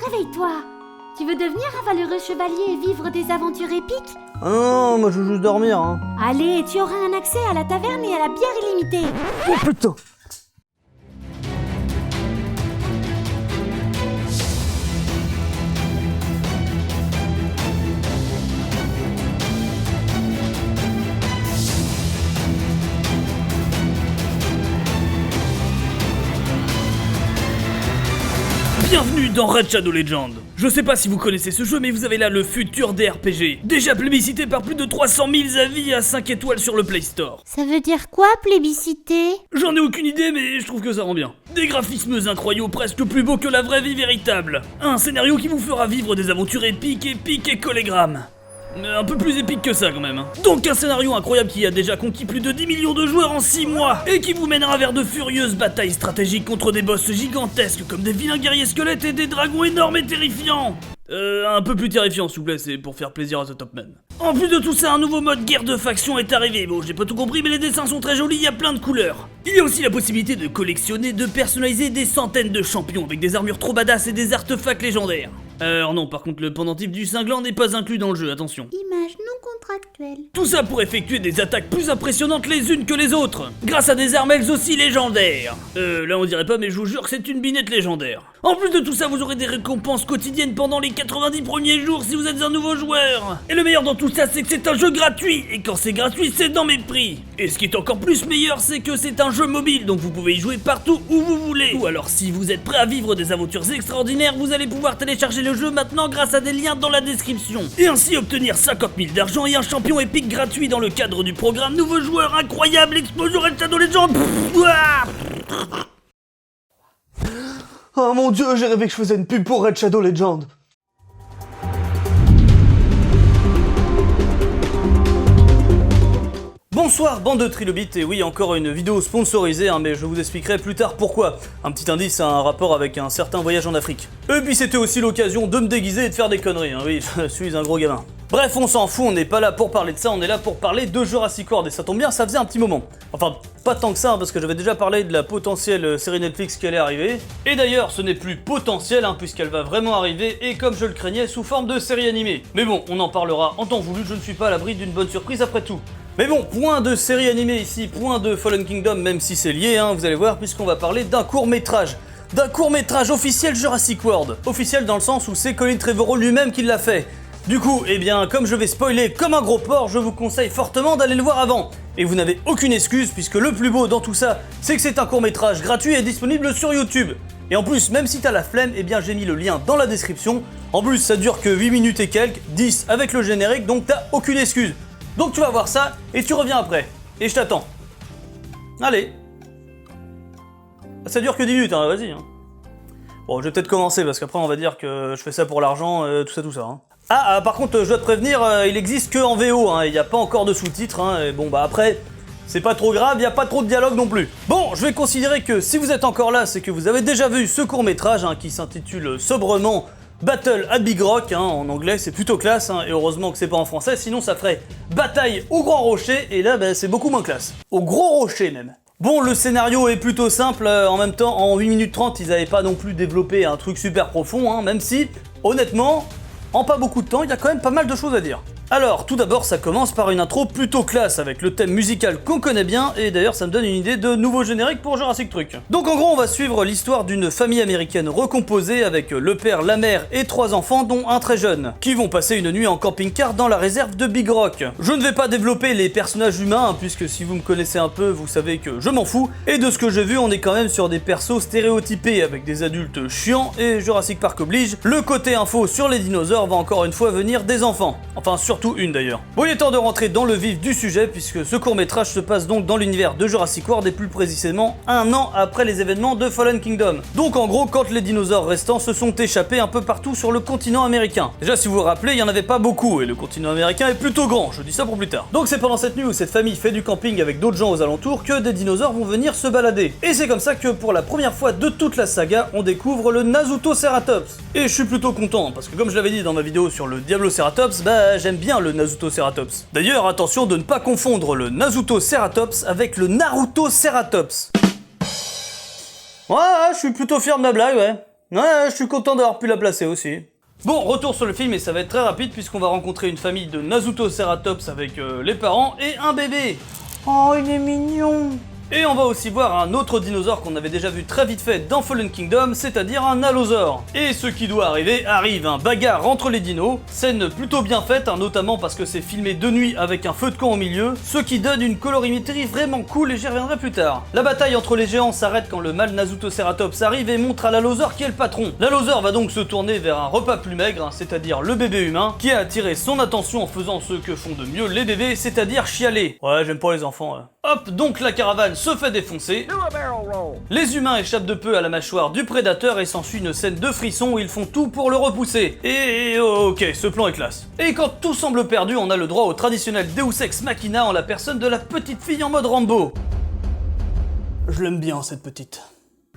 Réveille-toi. Tu veux devenir un valeureux chevalier et vivre des aventures épiques? Ah non, moi je veux juste dormir, hein. Allez, tu auras un accès à la taverne et à la bière illimitée. Oh putain! Bienvenue dans Red Shadow Legends. Je sais pas si vous connaissez ce jeu, mais vous avez là le futur des RPG. Déjà plébiscité par plus de 300 000 avis à 5 étoiles sur le Play Store. Ça veut dire quoi, plébiscité? J'en ai aucune idée, mais je trouve que ça rend bien. Des graphismes incroyables, presque plus beaux que la vraie vie véritable. Un scénario qui vous fera vivre des aventures épiques et collégrammes. Un peu plus épique que ça quand même. Donc un scénario incroyable qui a déjà conquis plus de 10 millions de joueurs en 6 mois et qui vous mènera vers de furieuses batailles stratégiques contre des boss gigantesques comme des vilains guerriers squelettes et des dragons énormes et terrifiants. Un peu plus terrifiant s'il vous plaît, c'est pour faire plaisir à The Top Man. En plus de tout ça, un nouveau mode guerre de faction est arrivé. Bon, j'ai pas tout compris, mais les dessins sont très jolis, il y a plein de couleurs. Il y a aussi la possibilité de collectionner, de personnaliser des centaines de champions avec des armures trop badass et des artefacts légendaires. Alors non, par contre, le pendentif du cinglant n'est pas inclus dans le jeu, attention. Image non contractuelle. Tout ça pour effectuer des attaques plus impressionnantes les unes que les autres, grâce à des armes elles aussi légendaires. Là on dirait pas, mais je vous jure que c'est une binette légendaire. En plus de tout ça, vous aurez des récompenses quotidiennes pendant les 90 premiers jours si vous êtes un nouveau joueur. Et le meilleur dans tout ça, c'est que c'est un jeu gratuit, et quand c'est gratuit, c'est dans mes prix. Et ce qui est encore plus meilleur, c'est que c'est un jeu mobile, donc vous pouvez y jouer partout où vous voulez. Ou alors si vous êtes prêt à vivre des aventures extraordinaires, vous allez pouvoir télécharger le jeu maintenant grâce à des liens dans la description. Et ainsi obtenir 50 000 d'argent et un champion épique gratuit dans le cadre du programme Nouveau joueur incroyable Explosion Red Shadow Legends. Oh mon dieu, j'ai rêvé que je faisais une pub pour Red Shadow Legends. Bonsoir bande de trilobites, et oui encore une vidéo sponsorisée, mais je vous expliquerai plus tard pourquoi. Un petit indice, a un rapport avec un certain voyage en Afrique. Et puis c'était aussi l'occasion de me déguiser et de faire des conneries, oui, je suis un gros gamin. Bref, on s'en fout, on n'est pas là pour parler de ça, on est là pour parler de Jurassic World, et ça tombe bien, ça faisait un petit moment. Enfin, pas tant que ça, parce que j'avais déjà parlé de la potentielle série Netflix qui allait arriver. Et d'ailleurs, ce n'est plus potentiel, puisqu'elle va vraiment arriver, et comme je le craignais, sous forme de série animée. Mais bon, on en parlera en temps voulu, je ne suis pas à l'abri d'une bonne surprise après tout. Mais bon, point de série animée ici, point de Fallen Kingdom, même si c'est lié, vous allez voir, puisqu'on va parler d'un court-métrage. D'un court-métrage officiel Jurassic World. Officiel dans le sens où c'est Colin Trevorrow lui-même qui l'a fait. Du coup, eh bien, comme je vais spoiler comme un gros porc, je vous conseille fortement d'aller le voir avant. Et vous n'avez aucune excuse, puisque le plus beau dans tout ça, c'est que c'est un court-métrage gratuit et disponible sur YouTube. Et en plus, même si t'as la flemme, eh bien j'ai mis le lien dans la description. En plus, ça dure que 8 minutes et quelques, 10 avec le générique, donc t'as aucune excuse. Donc tu vas voir ça, et tu reviens après. Et je t'attends. Allez. Ça dure que 10 minutes, vas-y. Bon, je vais peut-être commencer, parce qu'après on va dire que je fais ça pour l'argent, tout ça. Par contre, je dois te prévenir, il existe que en VO, il n'y a pas encore de sous-titres, et bon bah après, c'est pas trop grave, il n'y a pas trop de dialogue non plus. Bon, je vais considérer que si vous êtes encore là, c'est que vous avez déjà vu ce court-métrage, qui s'intitule sobrement Battle at Big Rock, en anglais c'est plutôt classe, et heureusement que c'est pas en français, sinon ça ferait Bataille au Grand Rocher, et là c'est beaucoup moins classe. Au Gros Rocher même. Bon, le scénario est plutôt simple, en même temps en 8 minutes 30 ils avaient pas non plus développé un truc super profond, même si, honnêtement, en pas beaucoup de temps, il y a quand même pas mal de choses à dire. Alors, tout d'abord, ça commence par une intro plutôt classe, avec le thème musical qu'on connaît bien, et d'ailleurs ça me donne une idée de nouveau générique pour Jurassic Truc. Donc en gros, on va suivre l'histoire d'une famille américaine recomposée avec le père, la mère et 3 enfants, dont un très jeune, qui vont passer une nuit en camping-car dans la réserve de Big Rock. Je ne vais pas développer les personnages humains, puisque si vous me connaissez un peu, vous savez que je m'en fous, et de ce que j'ai vu, on est quand même sur des persos stéréotypés, avec des adultes chiants, et Jurassic Park oblige, le côté info sur les dinosaures va encore une fois venir des enfants. Enfin, surtout une d'ailleurs. Bon, il est temps de rentrer dans le vif du sujet, puisque ce court-métrage se passe donc dans l'univers de Jurassic World, et plus précisément 1 an après les événements de Fallen Kingdom. Donc en gros, quand les dinosaures restants se sont échappés un peu partout sur le continent américain. Déjà, si vous vous rappelez, il y en avait pas beaucoup, et le continent américain est plutôt grand, je dis ça pour plus tard. Donc c'est pendant cette nuit où cette famille fait du camping avec d'autres gens aux alentours que des dinosaures vont venir se balader. Et c'est comme ça que pour la première fois de toute la saga, on découvre le Nasutoceratops. Et je suis plutôt content, parce que comme je l'avais dit dans ma vidéo sur le Diabloceratops, j'aime bien le Nasutoceratops. D'ailleurs, attention de ne pas confondre le Nasutoceratops avec le Narutoceratops. Ouais, je suis plutôt fier de ma blague, ouais. Ouais, je suis content d'avoir pu la placer aussi. Bon, retour sur le film et ça va être très rapide puisqu'on va rencontrer une famille de Nazutoceratops avec les parents et un bébé. Oh, il est mignon. Et on va aussi voir un autre dinosaure qu'on avait déjà vu très vite fait dans Fallen Kingdom, c'est-à-dire un allosaure. Et ce qui doit arriver arrive, un bagarre entre les dinos, scène plutôt bien faite, hein, notamment parce que c'est filmé de nuit avec un feu de camp au milieu, ce qui donne une colorimétrie vraiment cool et j'y reviendrai plus tard. La bataille entre les géants s'arrête quand le mâle Nazutoceratops arrive et montre à l'allosaure qui est le patron. L'allosaure va donc se tourner vers un repas plus maigre, hein, c'est-à-dire le bébé humain, qui a attiré son attention en faisant ce que font de mieux les bébés, c'est-à-dire chialer. Ouais, j'aime pas les enfants. Hop, donc la caravane se fait défoncer. Les humains échappent de peu à la mâchoire du prédateur et s'ensuit une scène de frisson où ils font tout pour le repousser. Et ok, ce plan est classe. Et quand tout semble perdu, on a le droit au traditionnel Deus Ex Machina en la personne de la petite fille en mode Rambo. Je l'aime bien cette petite.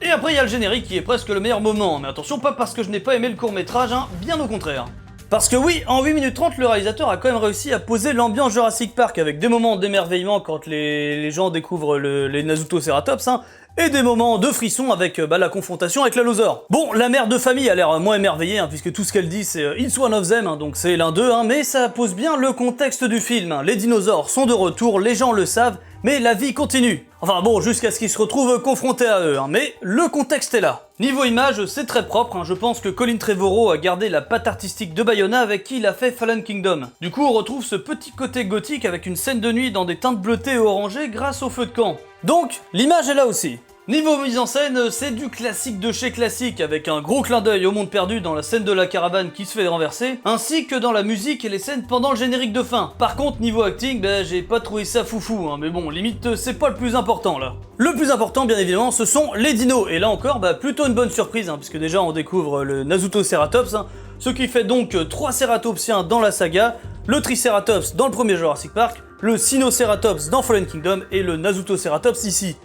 Et après il y a le générique qui est presque le meilleur moment, mais attention, pas parce que je n'ai pas aimé le court-métrage, hein, bien au contraire. Parce que oui, en 8 minutes 30, le réalisateur a quand même réussi à poser l'ambiance Jurassic Park avec des moments d'émerveillement quand les gens découvrent les Nazutoceratops, hein, et des moments de frisson avec la confrontation avec l'allosaure. Bon, la mère de famille a l'air moins émerveillée, hein, puisque tout ce qu'elle dit c'est « It's one of them hein, », donc c'est l'un d'eux, hein, mais ça pose bien le contexte du film. Hein. Les dinosaures sont de retour, les gens le savent, mais la vie continue. Enfin bon, jusqu'à ce qu'ils se retrouvent confrontés à eux, hein, mais le contexte est là. Niveau image, c'est très propre, hein, je pense que Colin Trevorrow a gardé la patte artistique de Bayona avec qui il a fait Fallen Kingdom. Du coup, on retrouve ce petit côté gothique avec une scène de nuit dans des teintes bleutées et orangées grâce au feu de camp. Donc, l'image est là aussi. Niveau mise en scène, c'est du classique de chez classique, avec un gros clin d'œil au monde perdu dans la scène de la caravane qui se fait renverser, ainsi que dans la musique et les scènes pendant le générique de fin. Par contre, niveau acting, j'ai pas trouvé ça foufou, hein, mais bon, limite, c'est pas le plus important là. Le plus important, bien évidemment, ce sont les dinos, et là encore, plutôt une bonne surprise, hein, puisque déjà on découvre le Nazutoceratops, hein, ce qui fait donc 3 cératopsiens dans la saga, le Triceratops dans le premier Jurassic Park, le Sinoceratops dans Fallen Kingdom, et le Nazutoceratops ici.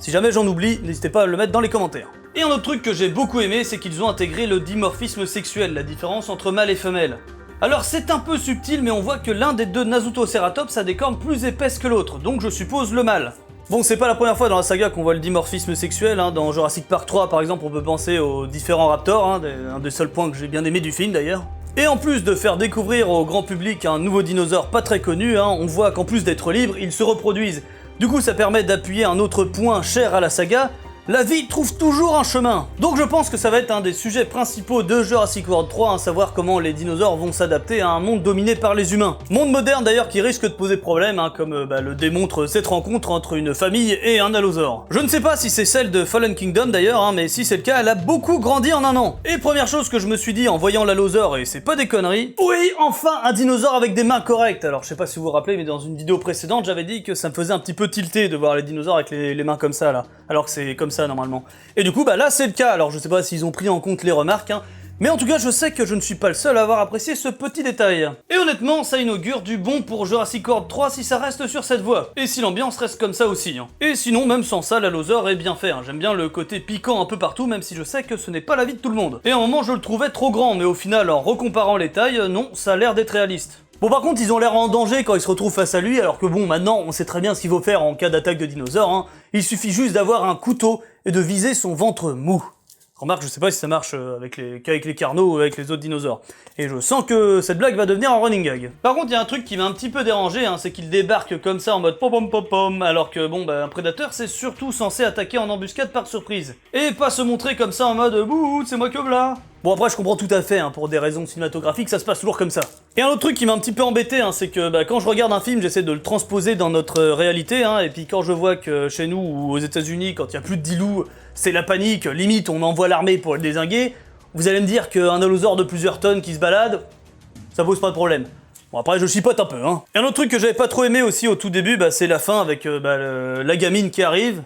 Si jamais j'en oublie, n'hésitez pas à le mettre dans les commentaires. Et un autre truc que j'ai beaucoup aimé, c'est qu'ils ont intégré le dimorphisme sexuel, la différence entre mâle et femelle. Alors c'est un peu subtil, mais on voit que l'un des deux Nazutoceratops a des cornes plus épaisses que l'autre, donc je suppose le mâle. Bon, c'est pas la première fois dans la saga qu'on voit le dimorphisme sexuel, hein. Dans Jurassic Park 3 par exemple, on peut penser aux différents raptors, hein, un des seuls points que j'ai bien aimé du film d'ailleurs. Et en plus de faire découvrir au grand public un nouveau dinosaure pas très connu, hein, on voit qu'en plus d'être libres, ils se reproduisent. Du coup, ça permet d'appuyer un autre point cher à la saga, la vie trouve toujours un chemin. Donc je pense que ça va être un des sujets principaux de Jurassic World 3, à savoir comment les dinosaures vont s'adapter à un monde dominé par les humains. Monde moderne d'ailleurs qui risque de poser problème, hein, comme le démontre cette rencontre entre une famille et un allosaure. Je ne sais pas si c'est celle de Fallen Kingdom d'ailleurs, hein, mais si c'est le cas, elle a beaucoup grandi en un an. Et première chose que je me suis dit en voyant l'allosaure, et c'est pas des conneries, oui, enfin un dinosaure avec des mains correctes. Alors je sais pas si vous vous rappelez, mais dans une vidéo précédente, j'avais dit que ça me faisait un petit peu tilter de voir les dinosaures avec les mains comme ça là, alors que c'est comme ça normalement. Et du coup là c'est le cas, alors je sais pas s'ils ont pris en compte les remarques, hein, mais en tout cas je sais que je ne suis pas le seul à avoir apprécié ce petit détail. Et honnêtement ça inaugure du bon pour Jurassic World 3 si ça reste sur cette voie, et si l'ambiance reste comme ça aussi. Hein. Et sinon même sans ça l'allosaure est bien fait, hein. J'aime bien le côté piquant un peu partout même si je sais que ce n'est pas l'avis de tout le monde. Et à un moment je le trouvais trop grand, mais au final en recomparant les tailles, non, ça a l'air d'être réaliste. Bon par contre ils ont l'air en danger quand ils se retrouvent face à lui, alors que bon maintenant on sait très bien ce qu'il faut faire en cas d'attaque de dinosaures, hein. Il suffit juste d'avoir un couteau et de viser son ventre mou. Remarque, je sais pas si ça marche qu'avec les carnaux ou avec les autres dinosaures. Et je sens que cette blague va devenir un running gag. Par contre, il y a un truc qui m'a un petit peu dérangé, hein, c'est qu'il débarque comme ça en mode pom pom pom pom, alors que bon, un prédateur c'est surtout censé attaquer en embuscade par surprise. Et pas se montrer comme ça en mode bouh, c'est moi que v'là. Bon après je comprends tout à fait, hein, pour des raisons cinématographiques, ça se passe toujours comme ça. Et un autre truc qui m'a un petit peu embêté, hein, c'est que quand je regarde un film, j'essaie de le transposer dans notre réalité, hein, et puis quand je vois que chez nous ou aux États-Unis, quand il y a plus de 10 loups, c'est la panique, limite on envoie l'armée pour le dézinguer, vous allez me dire qu'un allosaure de plusieurs tonnes qui se balade, ça pose pas de problème. Bon après je chipote un peu, hein. Et un autre truc que j'avais pas trop aimé aussi au tout début, c'est la fin avec la gamine qui arrive.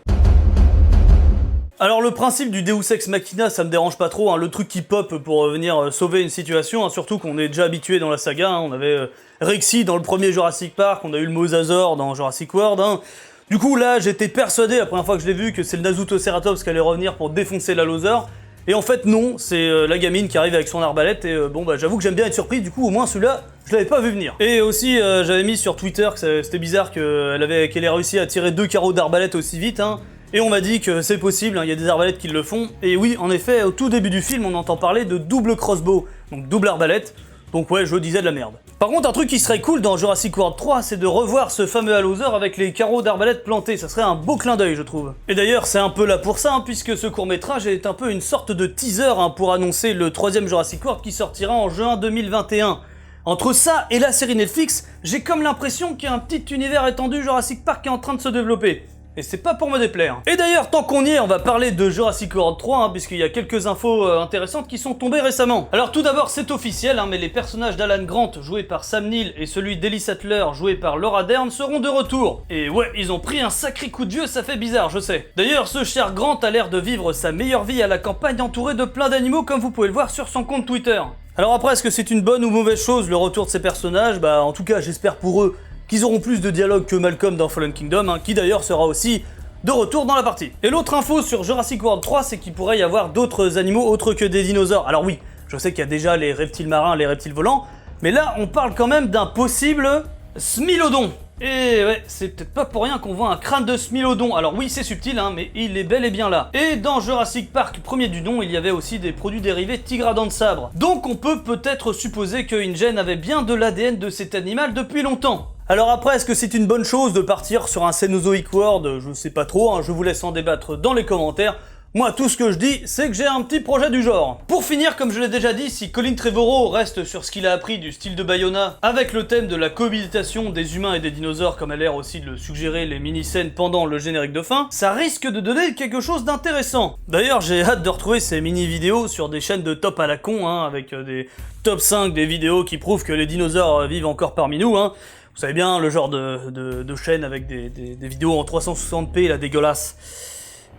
Alors le principe du Deus Ex Machina ça me dérange pas trop, hein, le truc qui pop pour venir sauver une situation, hein, surtout qu'on est déjà habitué dans la saga, hein, on avait Rexy dans le premier Jurassic Park, on a eu le Mosasaur dans Jurassic World, hein. Du coup là j'étais persuadé la première fois que je l'ai vu que c'est le Nazutoceratops qui allait revenir pour défoncer l'allosaure, et en fait non, c'est la gamine qui arrive avec son arbalète, et j'avoue que j'aime bien être surpris, du coup au moins celui-là je l'avais pas vu venir. Et aussi j'avais mis sur Twitter que c'était bizarre qu'elle ait réussi à tirer 2 carreaux d'arbalète aussi vite, hein. Et on m'a dit que c'est possible, il y a des arbalètes qui le font. Et oui, en effet, au tout début du film, on entend parler de double crossbow, donc double arbalète. Donc ouais, je disais de la merde. Par contre, un truc qui serait cool dans Jurassic World 3, c'est de revoir ce fameux Allosaur avec les carreaux d'arbalète plantés. Ça serait un beau clin d'œil, je trouve. Et d'ailleurs, c'est un peu là pour ça, puisque ce court-métrage est un peu une sorte de teaser pour annoncer le 3e Jurassic World qui sortira en juin 2021. Entre ça et la série Netflix, j'ai comme l'impression qu'il y a un petit univers étendu Jurassic Park qui est en train de se développer. Et c'est pas pour me déplaire. Et d'ailleurs, tant qu'on y est, on va parler de Jurassic World 3, puisqu'il y a quelques infos intéressantes qui sont tombées récemment. Alors tout d'abord, c'est officiel, mais les personnages d'Alan Grant, joués par Sam Neill, et celui d'Ellie Sattler, joué par Laura Dern, seront de retour. Et ouais, ils ont pris un sacré coup de vieux, ça fait bizarre, je sais. D'ailleurs, ce cher Grant a l'air de vivre sa meilleure vie à la campagne, entouré de plein d'animaux, comme vous pouvez le voir sur son compte Twitter. Alors après, est-ce que c'est une bonne ou mauvaise chose, le retour de ces personnages? Bah en tout cas, j'espère pour eux qu'ils auront plus de dialogue que Malcolm dans Fallen Kingdom, qui d'ailleurs sera aussi de retour dans la partie. Et l'autre info sur Jurassic World 3, c'est qu'il pourrait y avoir d'autres animaux autres que des dinosaures. Alors oui, je sais qu'il y a déjà les reptiles marins, les reptiles volants, mais là on parle quand même d'un possible Smilodon. Et ouais, c'est peut-être pas pour rien qu'on voit un crâne de Smilodon. Alors oui, c'est subtil, mais il est bel et bien là. Et dans Jurassic Park, premier du nom, il y avait aussi des produits dérivés tigre à dents de sabre. Donc on peut peut-être supposer que InGen avait bien de l'ADN de cet animal depuis longtemps. Alors après, est-ce que c'est une bonne chose de partir sur un Cenozoic World? Je sais pas trop, je vous laisse en débattre dans les commentaires. Moi, tout ce que je dis, c'est que j'ai un petit projet du genre. Pour finir, comme je l'ai déjà dit, si Colin Trevorrow reste sur ce qu'il a appris du style de Bayona, avec le thème de la cohabitation des humains et des dinosaures, comme a l'air aussi de le suggérer les mini-scènes pendant le générique de fin, ça risque de donner quelque chose d'intéressant. D'ailleurs, j'ai hâte de retrouver ces mini-vidéos sur des chaînes de top à la con, avec des top 5 des vidéos qui prouvent que les dinosaures vivent encore parmi nous, Vous savez bien, le genre de chaîne avec des vidéos en 360p, là, dégueulasses.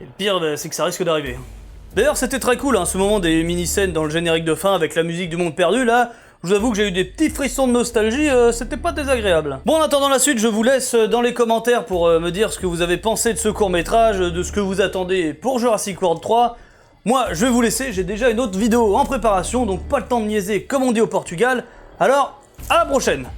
Et le pire, c'est que ça risque d'arriver. D'ailleurs, c'était très cool, ce moment des mini-scènes dans le générique de fin avec la musique du monde perdu, là. Je vous avoue que j'ai eu des petits frissons de nostalgie, c'était pas désagréable. Bon, en attendant la suite, je vous laisse dans les commentaires pour me dire ce que vous avez pensé de ce court-métrage, de ce que vous attendez pour Jurassic World 3. Moi, je vais vous laisser, j'ai déjà une autre vidéo en préparation, donc pas le temps de niaiser, comme on dit au Portugal. Alors, à la prochaine!